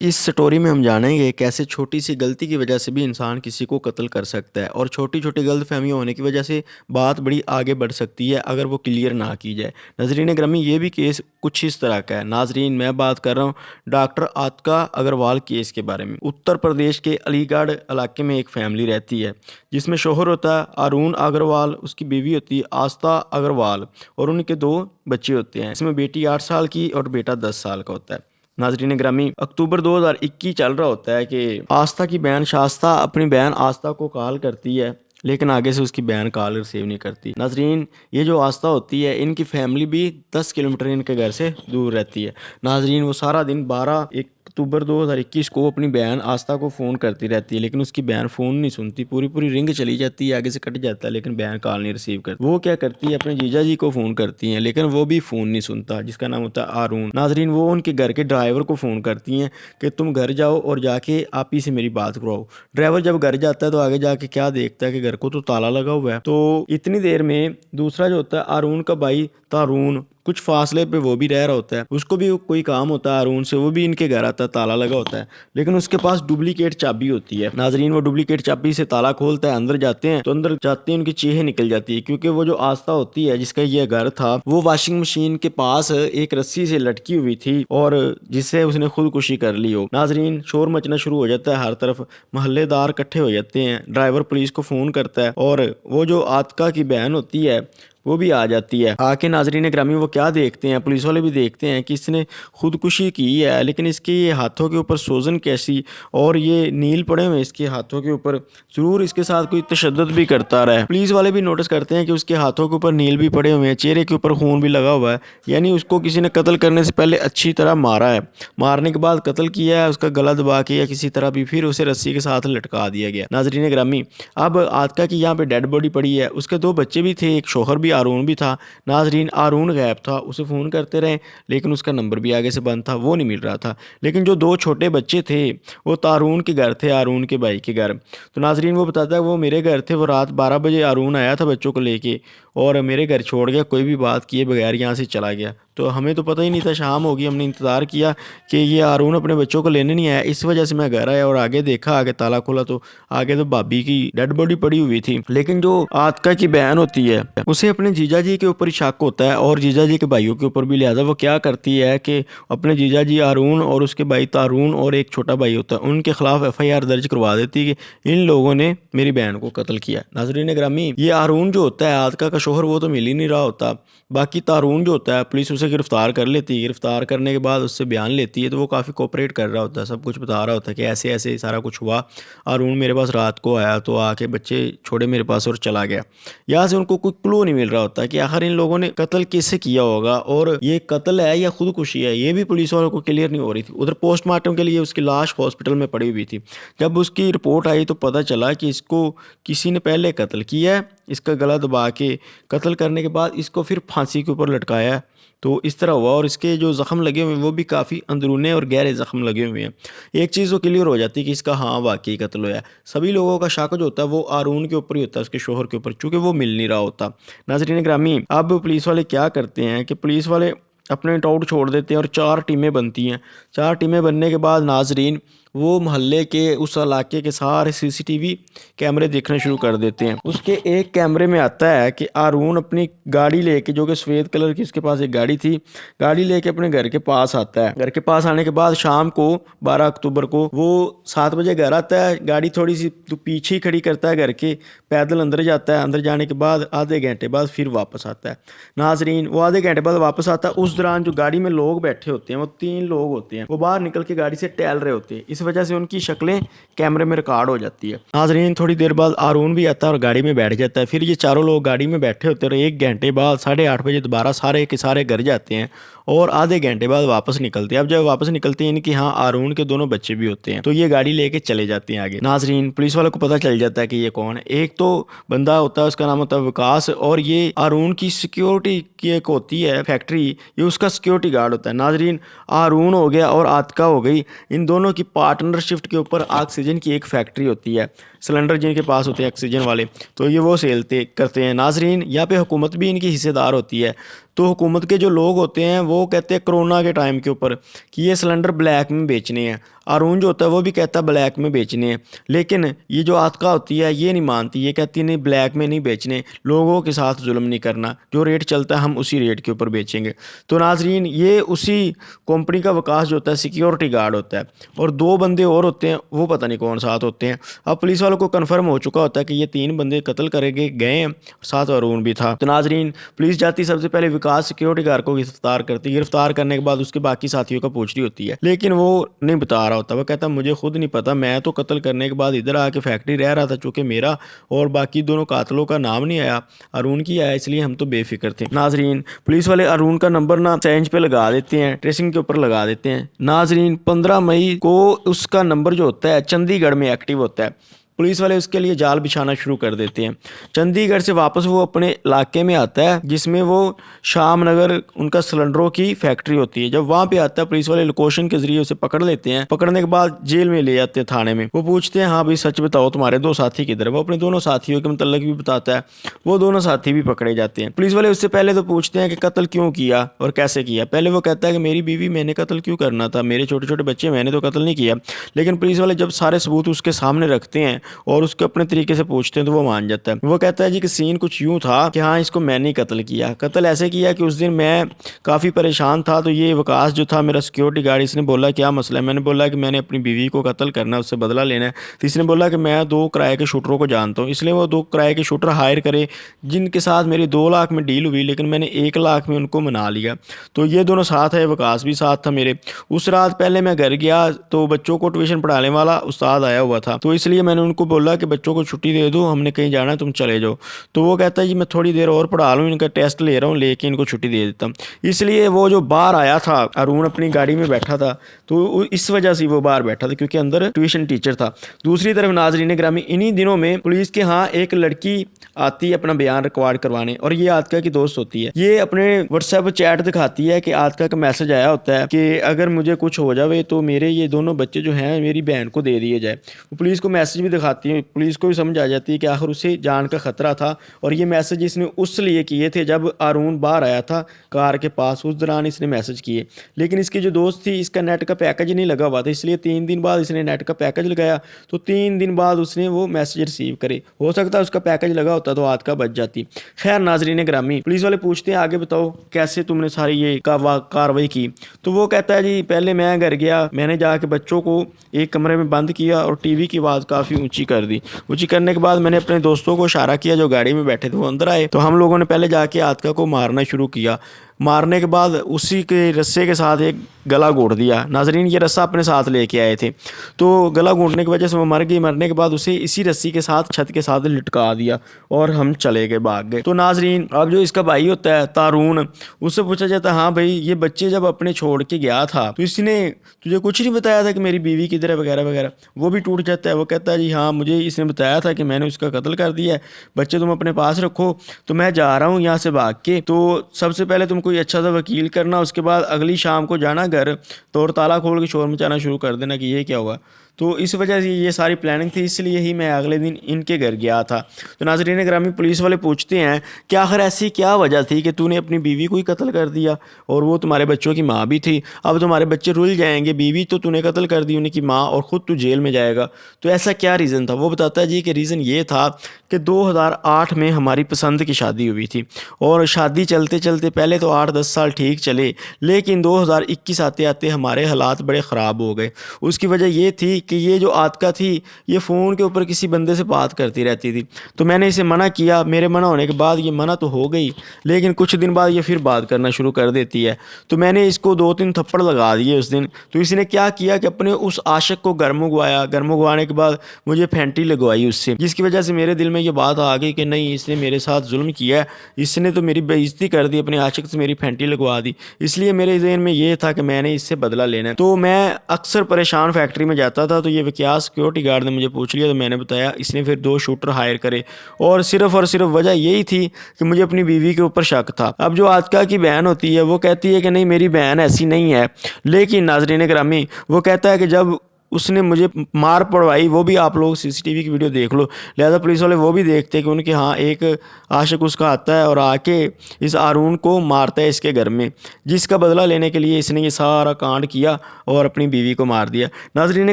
इस स्टोरी में हम जानेंगे कैसे छोटी सी गलती की वजह से भी इंसान किसी को कत्ल कर सकता है और छोटी छोटी गलतफहमियां होने की वजह से बात बड़ी आगे बढ़ सकती है अगर वो क्लियर ना की जाए। नाजरीन ग्रामी, ये भी केस कुछ इस तरह का है। नाजरीन, मैं बात कर रहा हूँ डॉक्टर आतिका अग्रवाल केस के बारे में। उत्तर प्रदेश के अलीगढ़ इलाके में एक फैमिली रहती है जिसमें शोहर होता है अरुण अग्रवाल, उसकी बीवी होती है आस्था अग्रवाल और उनके दो बच्चे होते हैं। इसमें बेटी 8 साल की और बेटा 10 साल का होता है। नाजरीन ग्रामी, अक्टूबर 2021 चल रहा होता है कि आस्था की बहन शास्ता अपनी बहन आस्था को कॉल करती है, लेकिन आगे से उसकी बहन कॉल रिसीव नहीं करती। नाजरीन, ये जो आस्था होती है, इनकी फैमिली भी 10 किलोमीटर इनके घर से दूर रहती है। नाजरीन, वो सारा दिन 1 अक्टूबर 2021 को अपनी बहन आस्था को फ़ोन करती रहती है, लेकिन उसकी बहन फ़ोन नहीं सुनती। पूरी पूरी रिंग चली जाती है, आगे से कट जाता है, लेकिन बहन कॉल नहीं रिसीव करती। वो क्या करती है, अपने जीजा जी को फ़ोन करती हैं, लेकिन वो भी फ़ोन नहीं सुनता, जिसका नाम होता है आरून। नाजरीन, वो उनके घर के ड्राइवर को फ़ोन करती हैं कि तुम घर जाओ और जाके आप ही से मेरी बात करवाओ। ड्राइवर जब घर जाता है तो आगे जाके क्या देखता है कि घर को तो ताला लगा हुआ है। तो इतनी देर में दूसरा जो होता है आरून का भाई तारून, कुछ फासले पे वो भी रह रहा होता है, उसको भी कोई काम होता है अरुण से, वो भी इनके घर आता है, ताला लगा होता है, लेकिन उसके पास डुप्लीकेट चाबी होती है। नाजरीन, वो डुप्लीकेट चाबी से ताला खोलता है, अंदर जाते हैं तो अंदर जाते हैं उनकी चीखें निकल जाती है, क्योंकि वो जो आस्था होती है जिसका ये घर था, वो वॉशिंग मशीन के पास एक रस्सी से लटकी हुई थी और जिससे उसने खुदकुशी कर ली हो। नाजरीन, शोर मचना शुरू हो जाता है, हर तरफ मोहल्लेदार इकट्ठे हो जाते हैं, ड्राइवर पुलिस को फ़ोन करता है और वो जो आतिका की बहन होती है वो भी आ जाती है। आके नाजरीन ग्रामी, वो क्या देखते हैं, पुलिस वाले भी देखते हैं कि इसने खुदकुशी की है, लेकिन इसके ये हाथों के ऊपर सोजन कैसी और ये नील पड़े हुए इसके हाथों के ऊपर, जरूर इसके साथ कोई तशद्दुद भी करता रहा है। पुलिस वाले भी नोटिस करते हैं कि उसके हाथों के ऊपर नील भी पड़े हुए हैं, चेहरे के ऊपर खून भी लगा हुआ है, यानी उसको किसी ने कत्ल करने से पहले अच्छी तरह मारा है। मारने के बाद कत्ल किया है, उसका गला दबा के या किसी तरह भी फिर उसे रस्सी के साथ लटका दिया गया। नाजरीन ग्रामी, अब आतिका की यहाँ पे डेड बॉडी पड़ी है, उसके दो बच्चे भी थे, एक शोहर भी आरून भी था। नाजरीन, आरून गायब था, उसे फ़ोन करते रहे लेकिन उसका नंबर भी आगे से बंद था, वो नहीं मिल रहा था। लेकिन जो दो छोटे बच्चे थे वो तारून के घर थे, आरून के भाई के घर। तो नाजरीन, वो बताता है वो मेरे घर थे, वो रात 12 बजे आरून आया था बच्चों को लेके और मेरे घर छोड़ गया, कोई भी बात किए बगैर यहाँ से चला गया। तो हमें तो पता ही नहीं था, शाम होगी, हमने इंतज़ार किया कि ये आरून अपने बच्चों को लेने नहीं आया, इस वजह से मैं घर आया और आगे देखा, आगे ताला खोला तो आगे तो भाभी की डेड बॉडी पड़ी हुई थी। लेकिन जो आतिका की बहन होती है उसे अपने जीजा जी के ऊपर ही शक होता है और जीजा जी के भाइयों के ऊपर भी, लिहाजा वो क्या करती है कि अपने जीजा जी आरून और उसके भाई तारून और एक छोटा भाई होता है, उनके खिलाफ FIR दर्ज करवा देती है कि इन लोगों ने मेरी बहन को कत्ल किया। नाजरीन ग्रामी, ये आरून जो होता है आतिका का शोहर, वो तो मिल ही नहीं रहा होता। बाकी तारून जो होता है, पुलिस उसे गिरफ्तार कर लेती है, गिरफ्तार करने के बाद उससे बयान लेती है तो वो काफ़ी कोऑपरेट कर रहा होता है, सब कुछ बता रहा होता है कि ऐसे ऐसे सारा कुछ हुआ, अरुण मेरे पास रात को आया तो आके बच्चे छोड़े मेरे पास और चला गया। यहाँ से उनको कोई क्लू नहीं मिल रहा होता कि आखिर इन लोगों ने कत्ल किससे किया होगा और ये कत्ल है या खुदकुशी है, ये भी पुलिस वालों को क्लियर नहीं हो रही थी। उधर पोस्टमार्टम के लिए उसकी लाश हॉस्पिटल में पड़ी हुई थी, जब उसकी रिपोर्ट आई तो पता चला कि इसको किसी ने पहले कत्ल किया है, इसका गला दबा के कत्ल करने के बाद इसको फिर फांसी के ऊपर लटकाया है। तो इस तरह हुआ और इसके जो ज़ख्म लगे हुए हैं वो भी काफ़ी अंदरूने और गहरे ज़ख्म लगे हुए हैं। एक चीज़ तो क्लियर हो जाती है कि इसका हाँ वाकई कत्ल हुआ है। सभी लोगों का शक जो होता है वो आरून के ऊपर ही होता है, उसके शोहर के ऊपर, चूँकि वो मिल नहीं रहा होता। नाज़रीन ग्रामी, अब पुलिस वाले क्या करते हैं कि पुलिस वाले अपने डाउट छोड़ देते हैं और 4 टीमें बनती हैं। 4 टीमें बनने के बाद नाज़रीन वो मोहल्ले के उस इलाके के सारे CCTV कैमरे देखने शुरू कर देते हैं। उसके एक कैमरे में आता है कि आरून अपनी गाड़ी लेके, जो कि सफ़ेद कलर की उसके पास एक गाड़ी थी, गाड़ी लेके अपने घर के पास आता है। घर के पास आने के बाद शाम को 12 अक्टूबर को वो 7 बजे घर आता है, गाड़ी थोड़ी सी तो पीछे ही खड़ी करता है घर के, पैदल अंदर जाता है, अंदर जाने के बाद आधे घंटे बाद फिर वापस आता है। नाजरीन, वो आधे घंटे बाद वापस आता है, उस दौरान जो गाड़ी में लोग बैठे होते हैं वो 3 लोग होते हैं, वो बाहर निकल के गाड़ी से टहल रहे होते हैं, इस वजह से उनकी शक्लें कैमरे में रिकॉर्ड हो जाती है। नाजरीन, थोड़ी देर बाद आरून भी आता है और गाड़ी में बैठ जाता है, फिर ये चारों लोग गाड़ी में बैठे होते हैं और 1 घंटे बाद 8:30 बजे दोबारा सारे के सारे घर जाते हैं और आधे घंटे बाद वापस निकलते हैं। अब जब वापस निकलते हैं इनकी हाँ आरून के दोनों बच्चे भी होते हैं, तो ये गाड़ी लेके चले जाते हैं आगे। नाजरीन, पुलिस वालों को पता चल जाता है कि ये कौन है। एक तो बंदा होता है, उसका नाम होता है विकास, और ये आरून की सिक्योरिटी की एक होती है फैक्ट्री, ये उसका सिक्योरिटी गार्ड होता है। नाजरीन, आरून हो गया और आतिका हो गई, इन दोनों की पार्टनरशिप के ऊपर ऑक्सीजन की एक फैक्ट्री होती है, सिलेंडर जिनके पास होते हैं ऑक्सीजन वाले, तो ये वो सेल करते हैं। नाजरीन, यहाँ पे हुकूमत भी इनकी हिस्सेदार होती है। तो हुकूमत के जो लोग होते हैं वो कहते हैं कोरोना के टाइम के ऊपर कि ये सिलेंडर ब्लैक में बेचने हैं। अरुण जो होता है वो भी कहता है ब्लैक में बेचने हैं, लेकिन ये जो आतका होती है ये नहीं मानती, ये कहती है नहीं ब्लैक में नहीं बेचने, लोगों के साथ जुल्म नहीं करना, जो रेट चलता है हम उसी रेट के ऊपर बेचेंगे। तो नाजरीन ये उसी कंपनी का वकास जो होता है सिक्योरिटी गार्ड होता है, और 2 बंदे और होते हैं वो पता नहीं कौन साथ होते हैं। अब पुलिस वालों को कन्फर्म हो चुका होता है कि ये 3 बंदे कत्ल करेंगे गए हैं, साथ अरुण भी था। तो नाजरीन पुलिस जाती सबसे पहले विकास सिक्योरिटी गार्ड को गिरफ्तार करती है, गिरफ्तार करने के बाद उसके बाकी साथियों का पूछ रही होती है, लेकिन वो नहीं बता रहा होता। वो कहता मुझे खुद नहीं पता, मैं तो कत्ल करने के बाद इधर आके फैक्ट्री रह रहा था, चूँकि मेरा और बाकी दोनों कातलों का नाम नहीं आया, अरुण की आया, इसलिए हम तो बेफिक्र थे। नाजरीन पुलिस वाले अरुण का नंबर ना सेंच पे लगा देते हैं, ट्रेसिंग के ऊपर लगा देते हैं। नाजरीन 15 मई को उसका नंबर जो होता है चंडीगढ़ में एक्टिव होता है। पुलिस वाले उसके लिए जाल बिछाना शुरू कर देते हैं। चंडीगढ़ से वापस वो अपने इलाके में आता है जिसमें वो शाम नगर उनका सिलेंडरों की फैक्ट्री होती है। जब वहाँ पे आता है पुलिस वाले लोकेशन के जरिए उसे पकड़ लेते हैं। पकड़ने के बाद जेल में ले जाते हैं थाने में। वो पूछते हैं हाँ भाई सच बताओ तुम्हारे 2 साथी किधर है। वो अपने दोनों साथियों के मतलब भी बताता है, वो दोनों साथी भी पकड़े जाते हैं। पुलिस वाले उससे पहले तो पूछते हैं कि कत्ल क्यों किया और कैसे किया। पहले वो कहता है कि मेरी बीवी मैंने कत्ल क्यों करना था, मेरे छोटे छोटे बच्चे, मैंने तो कत्ल नहीं किया। लेकिन पुलिस वाले जब सारे सबूत उसके सामने रखते हैं और उसको अपने तरीके से पूछते हैं तो वो मान जाता है। वो कहता है जी कि सीन कुछ यूं था कि हाँ इसको मैंने ही कत्ल किया। कत्ल ऐसे किया कि उस दिन मैं काफ़ी परेशान था, तो ये वकास जो था मेरा सिक्योरिटी गार्ड, इसने बोला क्या मसला है। मैंने बोला कि मैंने अपनी बीवी को कत्ल करना है, उससे बदला लेना है। तो इसने बोला कि मैं 2 किराए के शूटरों को जानता हूँ, इसलिए वो 2 किराए के शूटर हायर करे जिनके साथ मेरी 2 लाख में डील हुई, लेकिन मैंने 1 लाख में उनको मना लिया। तो ये दोनों साथ है, वकास भी साथ था मेरे। उस रात पहले मैं घर गया तो बच्चों को ट्यूशन पढ़ाने वाला उस्ताद आया हुआ था, तो इसलिए मैंने उनको बोला कि बच्चों को छुट्टी दे दो, हमने कहीं जाना है, तुम चले जाओ। तो वो कहता है जी मैं थोड़ी देर और पढ़ा लूँ, इनका टेस्ट ले रहा हूँ, लेके इनको छुट्टी दे देता हूँ। इसलिए वो जो बाहर आया था अरुण अपनी गाड़ी में बैठा था, तो इस वजह से वो बाहर बैठा था क्योंकि अंदर ट्यूशन टीचर था। दूसरी तरफ नाजरीन ग्रामी इन्हीं दिनों में पुलिस के यहाँ एक लड़की आती है अपना बयान रिकॉर्ड करवाने, और ये आतका की दोस्त होती है। ये अपने व्हाट्सएप चैट दिखाती है कि आतका का मैसेज आया होता है कि अगर मुझे कुछ हो जाए तो मेरे ये दोनों बच्चे जो हैं मेरी बहन को दे दिए जाए। वो पुलिस को मैसेज भी दिखाती है, पुलिस को भी समझ आ जाती है कि आखिर उसे जान का खतरा था, और ये मैसेज इसने उस लिए किए थे जब अरुण बाहर आया था कार के पास, उस दौरान इसने मैसेज किए। लेकिन इसकी जो दोस्त थी इसका नेट का पैकेज नहीं लगा हुआ था, इसलिए 3 दिन बाद इसने नेट का पैकेज लगाया, तो 3 दिन बाद उसने वो मैसेज रिसीव करे। हो सकता है उसका पैकेज लगा होता तो आतका बच जाती। खैर नाजरीन ग्रामी पुलिस वाले पूछते हैं आगे बताओ कैसे तुमने सारी ये कार्रवाई की। तो वो कहता है जी पहले मैं घर गया, मैंने जाके बच्चों को एक कमरे में बंद किया और टीवी की आवाज़ काफ़ी ऊंची कर दी। ऊंची करने के बाद मैंने अपने दोस्तों को इशारा किया जो गाड़ी में बैठे थे वो अंदर आए, तो हम लोगों ने पहले जाके आतका को मारना शुरू किया। मारने के बाद उसी के रस्से के साथ एक गला घोट दिया। नाजरीन ये रस्सा अपने साथ लेके आए थे, तो गला घोटने की वजह से वो मर गई। मरने के बाद उसे इसी रस्सी के साथ छत के साथ लटका दिया और हम चले गए, भाग गए। तो नाजरीन अब जो इसका भाई होता है तारून, उससे पूछा जाता है हाँ भाई ये बच्चे जब अपने छोड़ के गया था तो इसने तुझे कुछ नहीं बताया था कि मेरी बीवी किधर है वगैरह वगैरह। वो भी टूट जाता है। वो कहता है जी हाँ मुझे इसने बताया था कि मैंने उसका कत्ल कर दिया है, बच्चे तुम अपने पास रखो, तो मैं जा रहा हूँ यहाँ से भाग के। तो सबसे पहले तुम कोई अच्छा सा वकील करना, उसके बाद अगली शाम को जाना घर तो और ताला खोल के शोर मचाना शुरू कर देना कि ये क्या हुआ। तो इस वजह से ये सारी प्लानिंग थी, इसलिए ही मैं अगले दिन इनके घर गया था। तो नाज़रीन ग्रामी पुलिस वाले पूछते हैं कि आखिर ऐसी क्या वजह थी कि तूने अपनी बीवी को ही कत्ल कर दिया, और वो तुम्हारे बच्चों की माँ भी थी। अब तुम्हारे बच्चे रुल जाएंगे, बीवी तो तूने कत्ल कर दी, उनकी माँ, और ख़ुद तू जेल में जाएगा। तो ऐसा क्या रीज़न था। वो बताता है जी कि रीज़न ये था कि 2008 में हमारी पसंद की शादी हुई थी, और शादी चलते चलते पहले तो 8-10 साल ठीक चले, लेकिन 2021 आते आते हमारे हालात बड़े ख़राब हो गए। उसकी वजह ये थी कि ये जो आतका थी ये फ़ोन के ऊपर किसी बंदे से बात करती रहती थी। तो मैंने इसे मना किया, मेरे मना होने के बाद ये मना तो हो गई, लेकिन कुछ दिन बाद ये फिर बात करना शुरू कर देती है। तो मैंने इसको 2-3 थप्पड़ लगा दिए उस दिन। तो इसने क्या किया कि अपने उस आशिक को घर मंगवाया, घर मंगवाने के बाद मुझे फैंटी लगवाई उससे, जिसकी वजह से मेरे दिल में ये बात आ गई कि नहीं इसने मेरे साथ जुल्म किया है, इसने तो मेरी बेइज्जती कर दी, अपने आशिक से मेरी फैंटी लगवा दी। इसलिए मेरे जहन में ये था कि मैंने इससे बदला लेना है। तो मैं अक्सर परेशान फैक्ट्री में जाता था, तो ये विकास सिक्योरिटी गार्ड ने मुझे पूछ लिया, तो मैंने बताया। इसने फिर 2 शूटर हायर करे, और सिर्फ वजह यही थी कि मुझे अपनी बीवी के ऊपर शक था। अब जो आतका की बहन होती है वो कहती है कि नहीं मेरी बहन ऐसी नहीं है, लेकिन नाज़रीन ग्रामी वो कहता है कि जब اس ने मुझे मार पड़वाई, वो भी आप लोग सीसीटीवी की वीडियो देख लो। लिहाजा पुलिस वाले वो भी देखते हैं कि उनके हाँ एक आशिक उसका आता है और आके इस हारून को मारता है इसके घर में, जिसका बदला लेने के लिए इसने ये सारा कांड किया और अपनी बीवी को मार दिया। नाज़रीन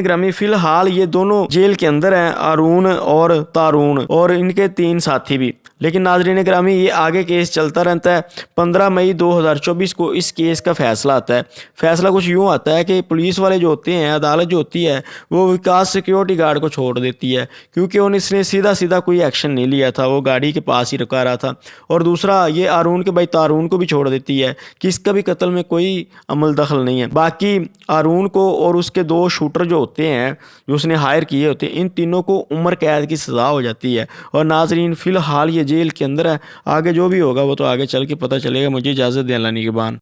ग्रामी, फिलहाल ये दोनों जेल के अंदर हैं, हारून और तारून, और इनके 3 साथी भी। लेकिन नाज़रीन ग्रामी, ये आगे केस चलता रहता है। 15 मई 2024 को इस केस का फैसला आता है। फैसला कुछ यूँ आता है कि पुलिस वाले जो होते हैं, अदालत जो होती है, वो विकास सिक्योरिटी गार्ड को छोड़ देती है, क्योंकि इसने सीधा सीधा कोई एक्शन नहीं लिया था, वो गाड़ी के पास ही रुका रहा था। और दूसरा, ये हारून के भाई तारून को भी छोड़ देती है कि इसका भी कत्ल में कोई अमल दखल नहीं है। बाकी हारून को और उसके 2 शूटर जो होते हैं, जो उसने हायर किए होते हैं, इन तीनों को उम्र कैद की सज़ा हो जाती है। और नाजरीन, फ़िलहाल ये जेल के अंदर है। आगे जो भी होगा वो तो आगे चल के पता चलेगा। मुझे इजाज़त दें, अल्लाह निगहबान।